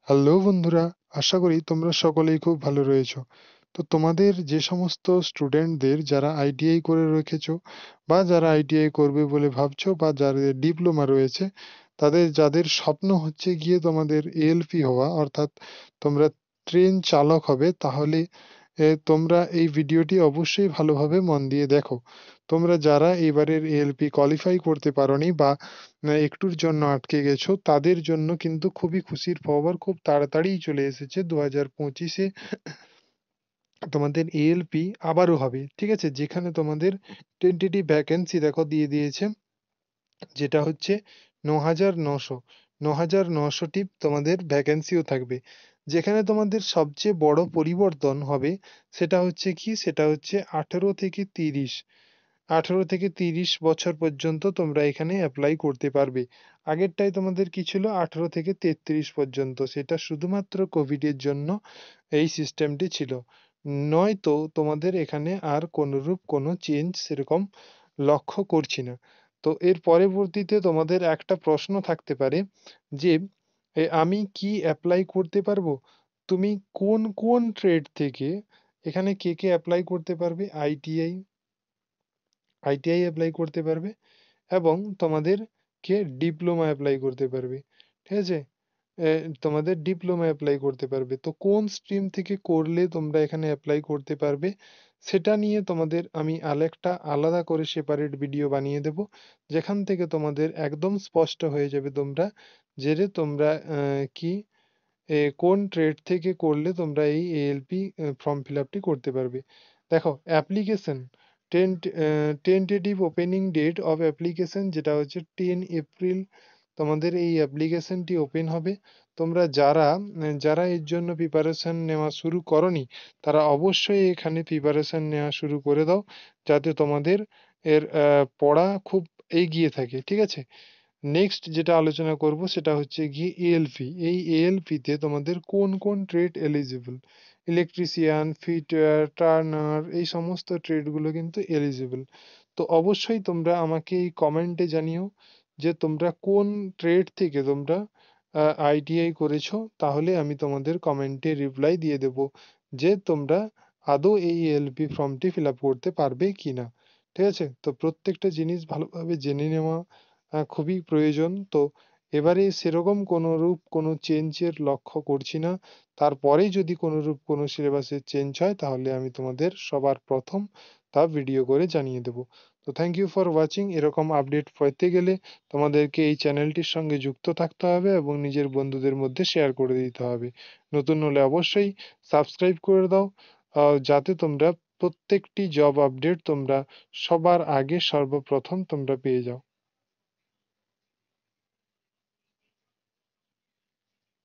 Hello বন্ধুরা, আশা করি তোমরা সকলেই খুব ভালো রয়েছো। তো তোমাদের যে সমস্ত স্টুডেন্টদের যারা আইটিআই করে রেখেছো বা যারা আইটিআই করবে বলে ভাবছো বা যাদের ডিপ্লোমা রয়েছে, তাদের যাদের স্বপ্ন হচ্ছে গিয়ে তোমাদের এএলপি হওয়া, অর্থাৎ তোমরা ট্রেন চালক হবে, তাহলে তোমরা এই ভিডিওটি অবশ্যই ভালোভাবে মন দিয়ে দেখো। তোমরা যারা এবারের এএলপি কোয়ালিফাই করতে পারোনি বা একটুর জন্য আটকে গেছো, তাদের জন্য কিন্তু খুবই খুশির খবর, খুব তাড়াতাড়িই চলে এসেছে। 2025-এ তোমাদের এএলপি আবারও হবে, ঠিক আছে? যেখানে তোমাদের টেন্টেটিভ ভ্যাকেন্সি দেখো দিয়ে দিয়েছে, যেটা হচ্ছে ৯,৯০০। ৯,৯০০টি তোমাদের ভ্যাকেন্সিও থাকবে। যেখানে তোমাদের সবচেয়ে বড় পরিবর্তন হবে সেটা হচ্ছে কি, সেটা হচ্ছে 18 থেকে 30। 18 থেকে 30 বছর পর্যন্ত তোমরা এখানে অ্যাপ্লাই করতে পারবে। আগেরটায় তোমাদের কি ছিল, 18 থেকে 33 পর্যন্ত। সেটা শুধুমাত্র কোভিডের জন্য এই সিস্টেমটি ছিল। নয়তো তোমাদের এখানে আর কোনরূপ কোনো চেঞ্জ সেরকম লক্ষ্য করছি না। তো এর পরবর্তীতে তোমাদের একটা প্রশ্ন থাকতে পারে যে আমি কি অ্যাপ্লাই করতে পারবো? তুমি কোন কোন ট্রেড থেকে এখানে কে কে অ্যাপ্লাই করতে পারবে? আইটিআই অ্যাপ্লাই করতে পারবে এবং তোমাদেরকে ডিপ্লোমা অ্যাপ্লাই করতে পারবে, ঠিক আছে? তোমাদের ডিপ্লোমা অ্যাপ্লাই করতে পারবে। তো কোন স্ট্রিম থেকে করলে তোমরা এখানে অ্যাপ্লাই করতে পারবে, সেটা নিয়ে তোমাদের আমি আরেকটা আলাদা করে সেপারেট ভিডিও বানিয়ে দেব, যেখান থেকে তোমাদের একদম স্পষ্ট হয়ে যাবে তোমরা তোমরা কি কোন ট্রেড থেকে করলে তোমরা এই এএলপি ফর্ম ফিল আপটি করতে পারবে। দেখো, application tentative opening date of application যেটা হচ্ছে 10 এপ্রিল তোমাদের এই অ্যাপ্লিকেশনটি ওপেন হবে। তোমরা যারা এর জন্য প্রিপারেশন নেওয়া শুরু করনি, তারা অবশ্যই এখানে প্রিপারেশন নেওয়া শুরু করে দাও, যাতে তোমাদের এর পড়া খুব এগিয়ে থাকে, ঠিক আছে? নেক্সট যেটা আলোচনা করব সেটা হচ্ছে গিয়ে এএলপি। এই এএলপি তে তোমাদের কোন কোন trade eligible, electrician, fitter, turner, এই সমস্ত ট্রেডগুলো কিন্তু এলিজিবল। তো অবশ্যই তোমরা আমাকে এই কমেন্টে জানিও যে তোমরা কোন ট্রেড থেকে তোমরা আইটিআই করেছো, তাহলে আমি তোমাদের কমেন্টে রিপ্লাই দিয়ে দেব যে তোমরা আদৌ এই এএলপি ফর্মটি ফিল আপ করতে পারবে কিনা, ঠিক আছে? তো প্রত্যেকটা জিনিস ভালোভাবে জেনে নেওয়া খুবই প্রয়োজন। তো এবারে সেরকম কোনরূপ কোনো চেঞ্জের লক্ষ্য করছি না। তারপরেই যদি কোনরূপ কোনো সিলেবাসের চেঞ্জ হয়, তাহলে আমি তোমাদের সবার প্রথম তা ভিডিও করে জানিয়ে দেব। তো থ্যাংক ইউ ফর ওয়াচিং। এরকম আপডেট পেতে গেলে তোমাদেরকে এই চ্যানেলটির সঙ্গে যুক্ত থাকতে হবে এবং নিজের বন্ধুদের মধ্যে শেয়ার করে দিতে হবে। নতুন হলে অবশ্যই সাবস্ক্রাইব করে দাও, যাতে তোমরা প্রত্যেকটি জব আপডেট তোমরা সবার আগে সর্বপ্রথম তোমরা পেয়ে যাও।